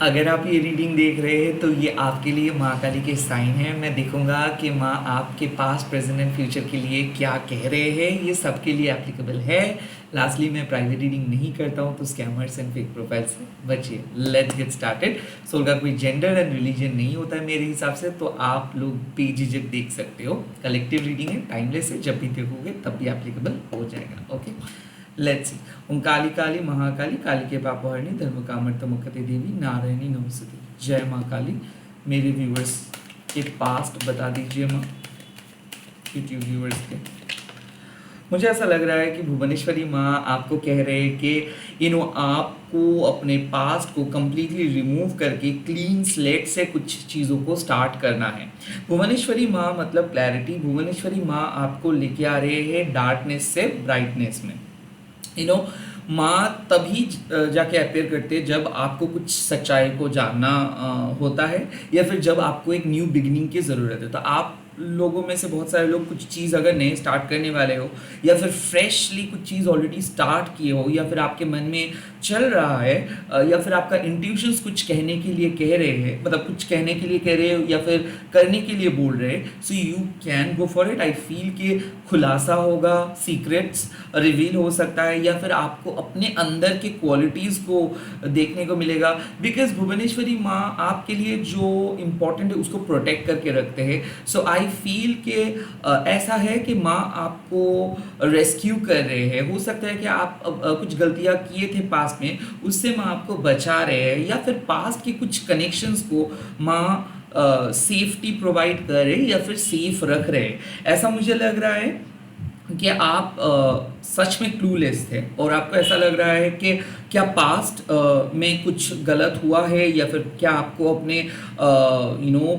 अगर आप ये रीडिंग देख रहे हैं तो ये आपके लिए माँ काली के साइन है। मैं देखूंगा कि माँ आपके पास्ट प्रेजेंट एंड फ्यूचर के लिए क्या कह रहे हैं। ये सबके लिए एप्लीकेबल है। लास्टली मैं प्राइवेट रीडिंग नहीं करता हूँ, तो स्कैमर्स एंड फेक प्रोफाइल से बचिए। Let's get started. सोल का कोई जेंडर एंड रिलीजन नहीं होता है मेरे हिसाब से, तो आप लोग बेझिझक देख सकते हो। कलेक्टिव रीडिंग है, टाइमलेस है, जब भी देखोगे तब भी एप्लीकेबल हो जाएगा। Okay, let's see. ओम काली काली महाकाली, काली के पापहरणी, धर्म कामर्तमुखते देवी, नारायणी नमस्ते। जय माँ काली। मेरे व्यूवर्स के पास्ट बता दीजिए माँ, यूट्यूब व्यूवर्स के। मुझे ऐसा लग रहा है कि भुवनेश्वरी माँ आपको कह रहे हैं कि आपको अपने पास्ट को कम्प्लीटली रिमूव करके क्लीन स्लेट से कुछ चीज़ों को स्टार्ट करना है। भुवनेश्वरी माँ मतलब क्लैरिटी। भुवनेश्वरी माँ आपको लेके आ रहे हैं डार्कनेस से ब्राइटनेस में। माँ तभी जाके अपेयर करते हैं जब आपको कुछ सच्चाई को जानना होता है, या फिर जब आपको एक न्यू बिगिनिंग की ज़रूरत है। तो आप लोगों में से बहुत सारे लोग कुछ चीज़ अगर नए स्टार्ट करने वाले हो, या फिर फ्रेशली कुछ चीज़ ऑलरेडी स्टार्ट किए हो, या फिर आपके मन में चल रहा है, या फिर आपका इंट्यूशंस कुछ कहने के लिए कह रहे हैं, मतलब कुछ कहने के लिए कह रहे हो या फिर करने के लिए बोल रहे हैं, so you can go for it. I feel कि खुलासा होगा, सीक्रेट्स रिवील हो सकता है, या फिर आपको अपने अंदर के क्वालिटीज़ को देखने को मिलेगा। बिकॉज भुवनेश्वरी माँ आपके लिए जो इम्पोर्टेंट है उसको प्रोटेक्ट करके रखते हैं। सो आई फील कि ऐसा है कि माँ आपको रेस्क्यू कर रहे हैं। हो सकता है कि आप कुछ गलतियाँ किए थे पास्ट में, उससे माँ आपको बचा रहे हैं, या फिर पास्ट के कुछ कनेक्शंस को माँ सेफ्टी प्रोवाइड कर रहे हैं या फिर सेफ रख रहे हैं। ऐसा मुझे लग रहा है कि आप सच में क्लूलेस थे, और आपको ऐसा लग रहा है कि क्या पास्ट में कुछ गलत हुआ है, या फिर क्या आपको अपने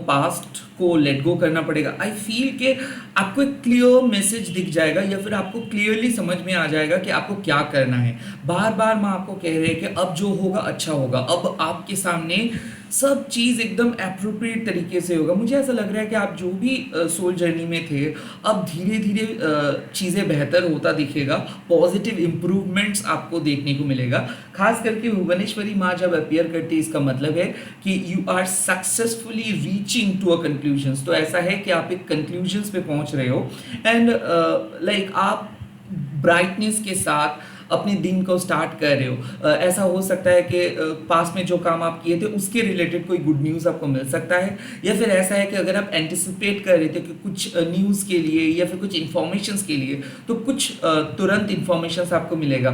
पास्ट को लेट गो करना पड़ेगा। आई फील कि आपको एक क्लियर मैसेज दिख जाएगा, या फिर आपको क्लियरली समझ में आ जाएगा कि आपको क्या करना है। बार बार मैं आपको कह रहे हैं कि अब जो होगा अच्छा होगा। अब आपके सामने सब चीज़ एकदम अप्रोप्रिएट तरीके से होगा। मुझे ऐसा लग रहा है कि आप जो भी सोल जर्नी में थे, अब धीरे धीरे चीज़ें बेहतर होता दिखेगा। पॉजिटिव इम्प्रूवमेंट्स आपको देखने को मिलेगा। खास करके भुवनेश्वरी माँ जब अपियर करती है, इसका मतलब है कि you are successfully reaching to a conclusions. तो ऐसा है कि आप एक कंक्लूजन्स पे पहुँच रहे हो, एंड लाइक आप ब्राइटनेस के साथ अपने दिन को स्टार्ट कर रहे हो। ऐसा हो सकता है कि पास में जो काम आप किए थे उसके रिलेटेड कोई गुड न्यूज़ आपको मिल सकता है, या फिर ऐसा है कि अगर आप एंटिसिपेट कर रहे थे कि कुछ न्यूज़ के लिए या फिर कुछ इन्फॉर्मेशंस के लिए, तो कुछ तुरंत इन्फॉर्मेशंस आपको मिलेगा।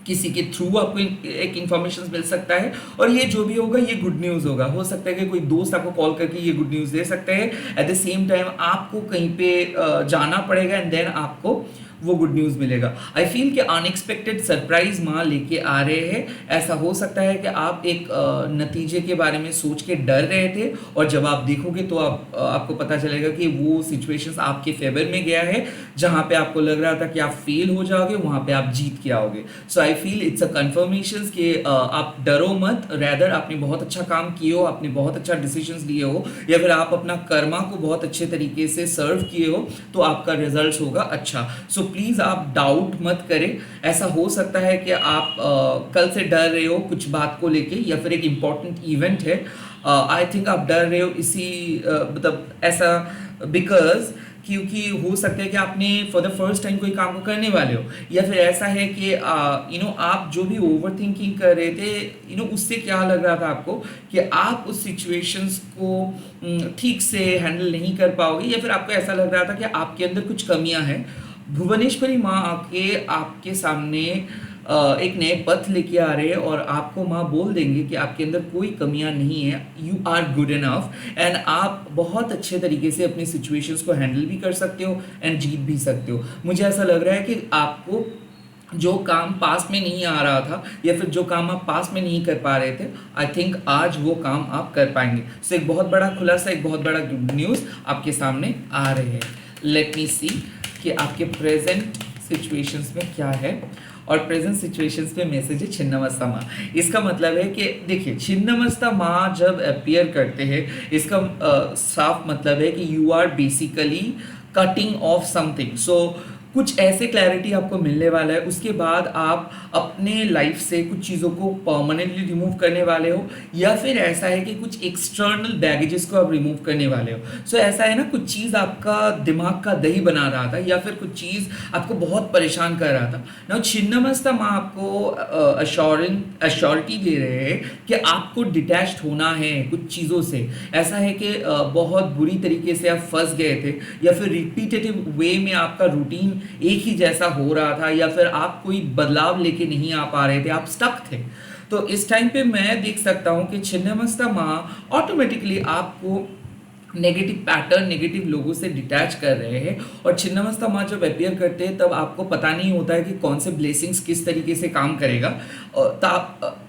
किसी के थ्रू आपको एक इन्फॉर्मेशन मिल सकता है, और ये जो भी होगा ये गुड न्यूज़ होगा। हो सकता है कि कोई दोस्त आपको कॉल करके ये गुड न्यूज़ दे सकते हैं। एट द सेम टाइम आपको कहीं पे जाना पड़ेगा, एंड देन आपको वो गुड न्यूज़ मिलेगा। आई फील कि अनएक्सपेक्टेड सरप्राइज माँ लेके आ रहे हैं। ऐसा हो सकता है कि आप एक नतीजे के बारे में सोच के डर रहे थे, और जब आप देखोगे तो आपको पता चलेगा कि वो सिचुएशंस आपके फेवर में गया है। जहाँ पे आपको लग रहा था कि आप फेल हो जाओगे, वहाँ पे आप जीत के आओगे। So I feel it's a confirmation कि आप डरो मत, रैदर आपने बहुत अच्छा काम किए हो, आपने बहुत अच्छा डिसीजंस लिए हो, या फिर आप अपना कर्मा को बहुत अच्छे तरीके से सर्व किए हो, तो आपका रिजल्ट होगा अच्छा। सो प्लीज़ आप डाउट मत करें। ऐसा हो सकता है कि आप कल से डर रहे हो कुछ बात को लेके, या फिर एक इम्पॉर्टेंट इवेंट है। आई थिंक आप डर रहे हो इसी मतलब ऐसा बिकॉज क्योंकि हो सकता है कि आपने फॉर द फर्स्ट टाइम कोई काम को करने वाले हो, या फिर ऐसा है कि आप जो भी ओवर थिंकिंग कर रहे थे, उससे क्या लग रहा था आपको कि आप उस सिचुएशंस को ठीक से हैंडल नहीं कर पाओगे, या फिर आपको ऐसा लग रहा था कि आपके अंदर कुछ कमियां हैं। भुवनेश्वरी माँ आके आपके सामने एक नए पथ लेके आ रहे हैं, और आपको माँ बोल देंगे कि आपके अंदर कोई कमियां नहीं है। You are good enough, and आप बहुत अच्छे तरीके से अपनी सिचुएशंस को हैंडल भी कर सकते हो एंड जीत भी सकते हो। मुझे ऐसा लग रहा है कि आपको जो काम पास में नहीं आ रहा था, या फिर जो काम आप पास में नहीं कर पा रहे थे, आई थिंक आज वो काम आप कर पाएंगे। सो एक बहुत बड़ा खुलासा, एक बहुत बड़ा गुड न्यूज़ आपके सामने आ रहे हैं। लेट मी सी कि आपके प्रेजेंट सिचुएशंस में क्या है। और प्रेजेंट सिचुएशंस पे मैसेज है छिन्नमस्ता माँ। इसका मतलब है कि देखिए, छिन्नमस्ता माँ जब अपीयर करते हैं, इसका साफ मतलब है कि you are basically cutting off something. So कुछ ऐसे क्लैरिटी आपको मिलने वाला है, उसके बाद आप अपने लाइफ से कुछ चीज़ों को परमानेंटली रिमूव करने वाले हो, या फिर ऐसा है कि कुछ एक्सटर्नल बैगेजेस को आप रिमूव करने वाले हो। सो ऐसा है ना, कुछ चीज़ आपका दिमाग का दही बना रहा था, या फिर कुछ चीज़ आपको बहुत परेशान कर रहा था ना, छिन्नमस्ता माँ आपको अश्योरिटी दे रहे हैं कि आपको डिटैच्ड होना है कुछ चीज़ों से। ऐसा है कि बहुत बुरी तरीके से आप फंस गए थे, या फिर रिपीटेटिव वे में आपका रूटीन एक ही जैसा हो रहा था, या फिर आप कोई बदलाव लेके नहीं आ पा रहे थे, आप स्टक थे। तो इस टाइम पे मैं देख सकता हूँ कि छिन्नमस्ता माँ ऑटोमेटिकली आपको नेगेटिव पैटर्न, नेगेटिव लोगों से डिटैच कर रहे हैं। और छिन्नमस्ता माँ जब अपियर करते हैं तब आपको पता नहीं होता है कि कौन से ब्लेसिंग्स किस तरीके से काम करेगा।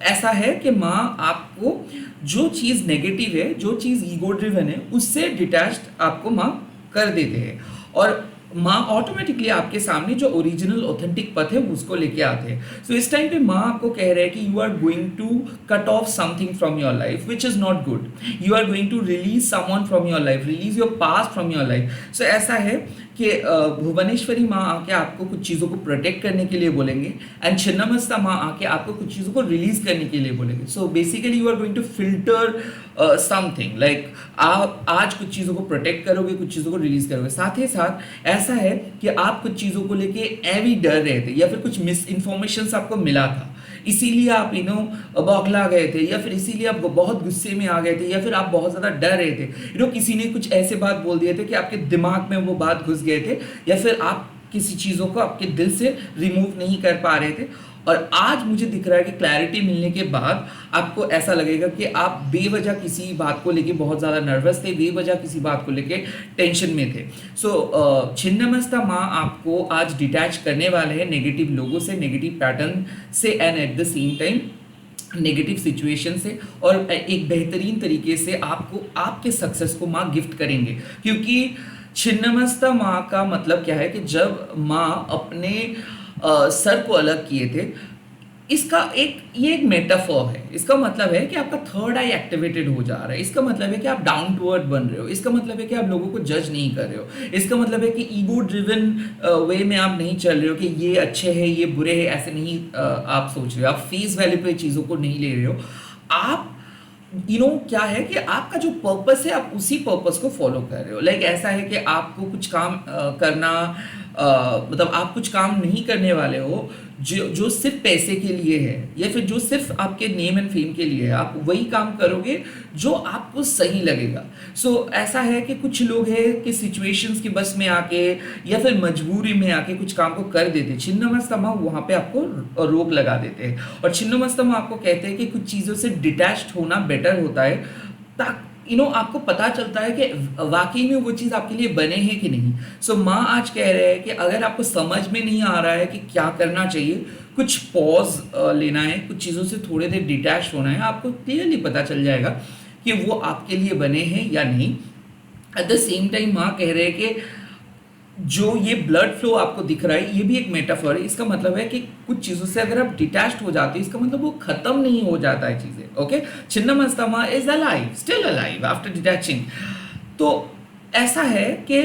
ऐसा है कि माँ आपको जो चीज़ नेगेटिव है, जो चीज़ ईगो ड्रिवन है, उससे डिटैच्ड आपको माँ कर देते हैं, और माँ ऑटोमेटिकली आपके सामने जो ओरिजिनल ऑथेंटिक पथ है उसको लेके आते हैं। सो इस टाइम पे माँ आपको कह रहे हैं कि you are going to cut off something from your life which is not good. You are going to release someone from your life, release your past from your life. So ऐसा है कि भुवनेश्वरी माँ आके आपको कुछ चीज़ों को प्रोटेक्ट करने के लिए बोलेंगे, एंड छिन्नमस्ता माँ आके आपको कुछ चीज़ों को रिलीज करने के लिए बोलेंगे। So basically you are going to filter something, like आप आज कुछ चीज़ों को प्रोटेक्ट करोगे, कुछ चीज़ों को रिलीज करोगे। साथ ही साथ ऐसा है कि आप कुछ चीज़ों को लेके एवी डर रहे थे, या फिर कुछ मिस इन्फॉर्मेशन आपको मिला था, इसीलिए आप बौखला गए थे, या फिर इसीलिए आप बहुत गुस्से में आ गए थे, या फिर आप बहुत ज़्यादा डर रहे थे। किसी ने कुछ ऐसे बात बोल दिए थे कि आपके दिमाग में वो बात घुस गए थे, या फिर आप किसी चीज़ों को आपके दिल से रिमूव नहीं कर पा रहे थे। और आज मुझे दिख रहा है कि क्लैरिटी मिलने के बाद आपको ऐसा लगेगा कि आप बेवजह किसी बात को लेके बहुत ज़्यादा नर्वस थे, बेवजह किसी बात को लेके टेंशन में थे। सो छिन्नमस्ता माँ आपको आज डिटैच करने वाले हैं नेगेटिव लोगों से, नेगेटिव पैटर्न से, and at the same time negative situation से, और एक बेहतरीन तरीके से आपको आपके सक्सेस को माँ गिफ्ट करेंगे। क्योंकि छिन्नमस्ता माँ का मतलब क्या है कि जब माँ अपने सर को अलग किए थे, इसका ये एक मेटाफॉर है। इसका मतलब है कि आपका थर्ड आई एक्टिवेटेड हो जा रहा है, इसका मतलब है कि आप डाउन टू अर्थ बन रहे हो, इसका मतलब है कि आप लोगों को जज नहीं कर रहे हो, इसका मतलब है कि ईगो ड्रिवन वे में आप नहीं चल रहे हो कि ये अच्छे हैं ये बुरे हैं, ऐसे नहीं आप सोच रहे हो, आप फेस वैल्यू पे चीज़ों को नहीं ले रहे हो। आप क्या है कि आपका जो पर्पस है आप उसी पर्पस को फॉलो कर रहे हो। लाइक ऐसा है कि आपको कुछ काम करना, मतलब आप कुछ काम नहीं करने वाले हो जो सिर्फ पैसे के लिए है, या फिर जो सिर्फ आपके नेम एंड फेम के लिए है। आप वही काम करोगे जो आपको सही लगेगा। सो ऐसा है कि कुछ लोग हैं कि सिचुएशंस की बस में आके या फिर मजबूरी में आके कुछ काम को कर देते, छिन्नमस्ता माँ वहाँ पे आपको रोक लगा देते हैं। और छिन्नमस्ता माँ आपको कहते हैं कि कुछ चीज़ों से डिटैच्ड होना बेटर होता है, ताकि आपको पता चलता है कि वाकई में वो चीज़ आपके लिए बने हैं कि नहीं। सो माँ आज कह रहे हैं कि अगर आपको समझ में नहीं आ रहा है कि क्या करना चाहिए, कुछ पॉज लेना है, कुछ चीज़ों से थोड़े देर डिटैच होना है, आपको क्लियरली पता चल जाएगा कि वो आपके लिए बने हैं या नहीं। एट द सेम टाइम माँ कह रहे हैं कि जो ये ब्लड फ्लो आपको दिख रहा है ये भी एक मेटाफर है। इसका मतलब है कि कुछ चीज़ों से अगर आप डिटैच्ड हो जाते हो, इसका मतलब वो खत्म नहीं हो जाता है चीज़ें। ओके, छिन्नमस्ता माँ is alive, still alive after detaching. तो ऐसा है कि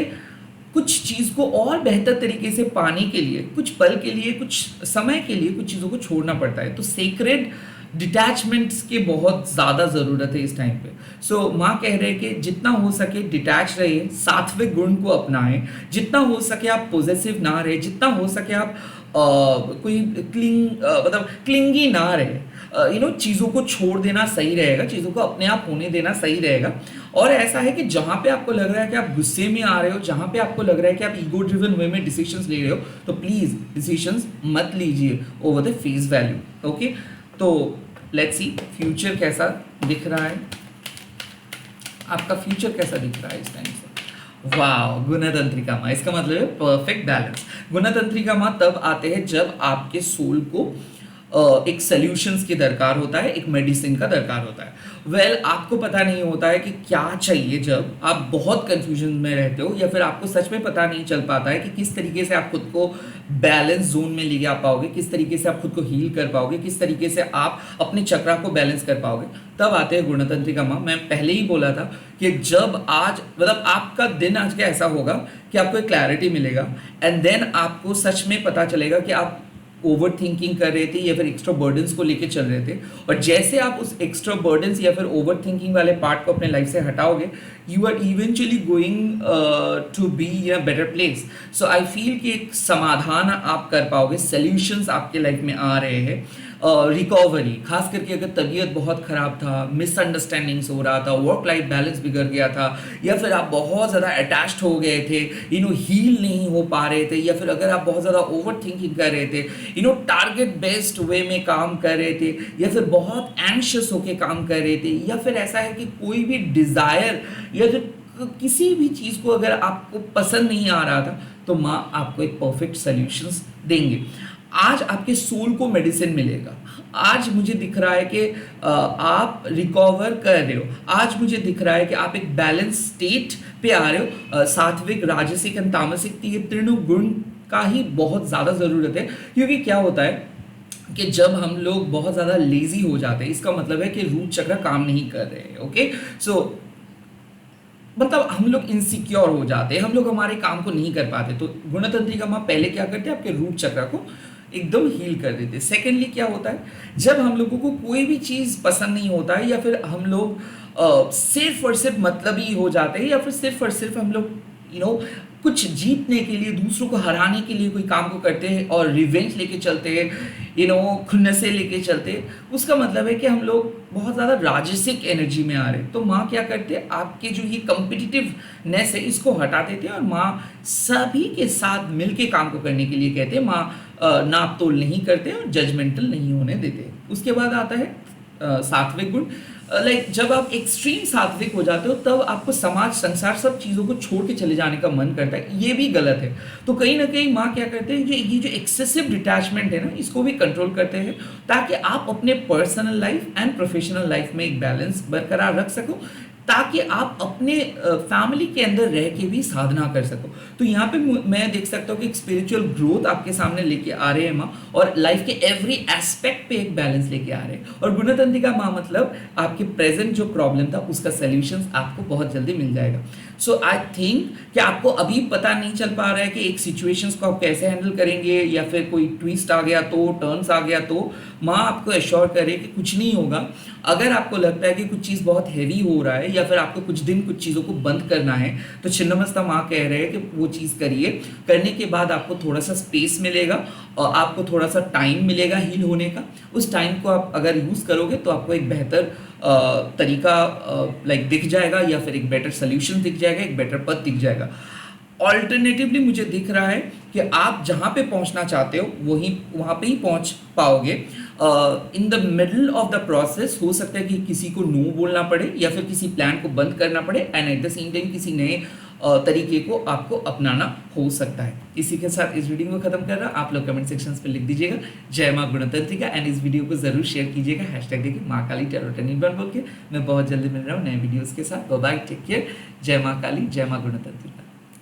कुछ चीज़ को और बेहतर तरीके से पाने के लिए, कुछ पल के लिए, कुछ समय के लिए कुछ चीज़ों को छोड़ना पड़ता है। तो सेक्रेड डिटैचमेंट्स की बहुत ज़्यादा ज़रूरत है इस टाइम पे। सो माँ कह रहे हैं कि जितना हो सके डिटैच रहिए, सात्विक गुण को अपनाएं, जितना हो सके आप पॉजेसिव ना रहे, जितना हो सके आप कोई क्लिंगी ना रहे। चीज़ों को छोड़ देना सही रहेगा, चीज़ों को अपने आप होने देना सही रहेगा। और ऐसा है कि जहाँ पे आपको लग रहा है कि आप गुस्से में आ रहे हो, जहाँ पे आपको लग रहा है कि आप ईगो ड्रिवन वे में डिसीजंस ले रहे हो, तो प्लीज़ डिसीजंस मत लीजिए over the face value. Okay, तो लेट्स सी फ्यूचर कैसा दिख रहा है, आपका फ्यूचर कैसा दिख रहा है इस टाइम से। वाह, गुणतंत्रिका माँ, इसका मतलब है परफेक्ट बैलेंस। गुणतंत्रिका माँ तब आते हैं जब आपके सोल को एक सॉल्यूशंस की दरकार होता है, एक मेडिसिन का दरकार होता है। आपको पता नहीं होता है कि क्या चाहिए जब आप बहुत कंफ्यूजन में रहते हो, या फिर आपको सच में पता नहीं चल पाता है कि किस तरीके से आप खुद को बैलेंस जोन में ले आ पाओगे, किस तरीके से आप खुद को हील कर पाओगे, किस तरीके से आप अपने चक्रा को बैलेंस कर पाओगे। तब आते हैं गुणतंत्रिका माँ। मैं पहले ही बोला था कि जब आज मतलब आपका दिन आज का ऐसा होगा कि आपको एक क्लैरिटी मिलेगा, एंड देन आपको सच में पता चलेगा कि आप ओवर थिंकिंग कर रहे थे या फिर एक्स्ट्रा बर्डन्स को लेके चल रहे थे। और जैसे आप उस एक्स्ट्रा बर्डन्स या फिर ओवर थिंकिंग वाले पार्ट को अपने लाइफ से हटाओगे, you are eventually going to be in a better place. So I feel कि एक समाधान आप कर पाओगे, सॉल्यूशंस आपके लाइफ में आ रहे हैं। रिकवरी, खास करके अगर तबीयत बहुत ख़राब था, मिसअंडरस्टैंडिंग्स हो रहा था, वर्क लाइफ बैलेंस बिगड़ गया था, या फिर आप बहुत ज़्यादा अटैच्ड हो गए थे, हील नहीं हो पा रहे थे, या फिर अगर आप बहुत ज़्यादा ओवर थिंकिंग कर रहे थे, टारगेट बेस्ड वे में काम कर रहे थे, या फिर बहुत एंशियस होके काम कर रहे थे, या फिर ऐसा है कि कोई भी डिज़ायर या फिर किसी भी चीज़ को अगर आपको पसंद नहीं आ रहा था, तो माँ आपको एक परफेक्ट सॉल्यूशंस देंगे। आज आपके सोल को मेडिसिन मिलेगा। आज मुझे दिख रहा है कि आप रिकवर कर रहे हो। आज मुझे दिख रहा है कि आप एक बैलेंस स्टेट पे आ रहे हो। सात्विक, राजसिक एंड तामसिक, ये तीनों गुण का ही बहुत ज़्यादा ज़रूरत है। क्योंकि क्या होता है कि जब हम लोग बहुत ज़्यादा लेजी हो जाते हैं, इसका मतलब है कि रूट चक्र काम नहीं कर रहे हैं। ओके, सो मतलब हम लोग इनसिक्योर हो जाते हैं, हम लोग हमारे काम को नहीं कर पाते। तो गुणतंत्रिका माँ पहले क्या करते हैं, आपके रूट चक्र को एकदम हील कर देते। सेकेंडली क्या होता है, जब हम लोगों को कोई भी चीज़ पसंद नहीं होता है, या फिर हम लोग सिर्फ और सिर्फ मतलबी हो जाते हैं, या फिर सिर्फ और सिर्फ हम लोग कुछ जीतने के लिए, दूसरों को हराने के लिए कोई काम को करते हैं और रिवेंज लेके चलते हैं, खुन्नसे लेके चलते हैं, उसका मतलब है कि हम लोग बहुत ज़्यादा राजसिक एनर्जी में आ रहे हैं। तो माँ क्या करते हैं, आपके जो ये कम्पिटिटिवनेस है इसको हटा देते हैं, और माँ सभी के साथ मिलके काम को करने के लिए कहते हैं। माँ नाप तोल नहीं करते और जजमेंटल नहीं होने देते। उसके बाद आता है सात्विक गुण। जब आप एक्सट्रीम सात्विक हो जाते हो, तब आपको समाज, संसार, सब चीज़ों को छोड़ के चले जाने का मन करता है। ये भी गलत है। तो कहीं ना कहीं माँ क्या करते हैं, ये जो एक्सेसिव डिटैचमेंट है ना, इसको भी कंट्रोल करते हैं, ताकि आप अपने personal life and professional life में एक बैलेंस बरकरार रख सको, ताकि आप अपने फैमिली के अंदर रह के भी साधना कर सको। तो यहाँ पे मैं देख सकता हूँ कि एक स्पिरिचुअल ग्रोथ आपके सामने लेके आ रहे हैं माँ, और लाइफ के एवरी एस्पेक्ट पे एक बैलेंस लेके आ रहे हैं। और गुणतंत्रिका माँ मतलब आपके प्रेजेंट जो प्रॉब्लम था उसका सॉल्यूशंस आपको बहुत जल्दी मिल जाएगा। सो आई थिंक कि आपको अभी पता नहीं चल पा रहा है कि एक सिचुएशंस को आप कैसे हैंडल करेंगे, या फिर कोई ट्विस्ट आ गया तो, टर्न्स आ गया तो, माँ आपको एश्योर करे कि कुछ नहीं होगा। अगर आपको लगता है कि कुछ चीज़ बहुत हैवी हो रहा है, या फिर आपको कुछ दिन कुछ चीज़ों को बंद करना है, तो छिन्नमस्ता माँ कह रहे हैं कि वो चीज़ करिए। करने के बाद आपको थोड़ा सा स्पेस मिलेगा और आपको थोड़ा सा टाइम मिलेगा हील होने का। उस टाइम को आप अगर यूज़ करोगे तो आपको एक बेहतर तरीका दिख जाएगा, या फिर एक बेटर सोल्यूशन दिख जाएगा, एक बेटर पथ दिख जाएगा। ऑल्टरनेटिवली मुझे दिख रहा है कि आप जहाँ पे पहुँचना चाहते हो वहाँ पे ही पहुँच पाओगे। In the middle of the process हो सकता है कि किसी को नो बोलना पड़े, या फिर किसी प्लान को बंद करना पड़े, and at the same time किसी नए तरीके को आपको अपनाना हो सकता है। इसी के साथ इस वीडियो को खत्म कर रहा, आप लोग कमेंट सेक्शंस पे लिख दीजिएगा जय माँ गुणतंत्रिका, एंड इस वीडियो को जरूर शेयर कीजिएगा हैशटैग देखिए माँ काली टैरो बोल के। मैं बहुत जल्दी मिल रहा हूँ नए वीडियोस के साथ। Bye, take care. जय माँ काली, जय माँ गुणतंत्रिका।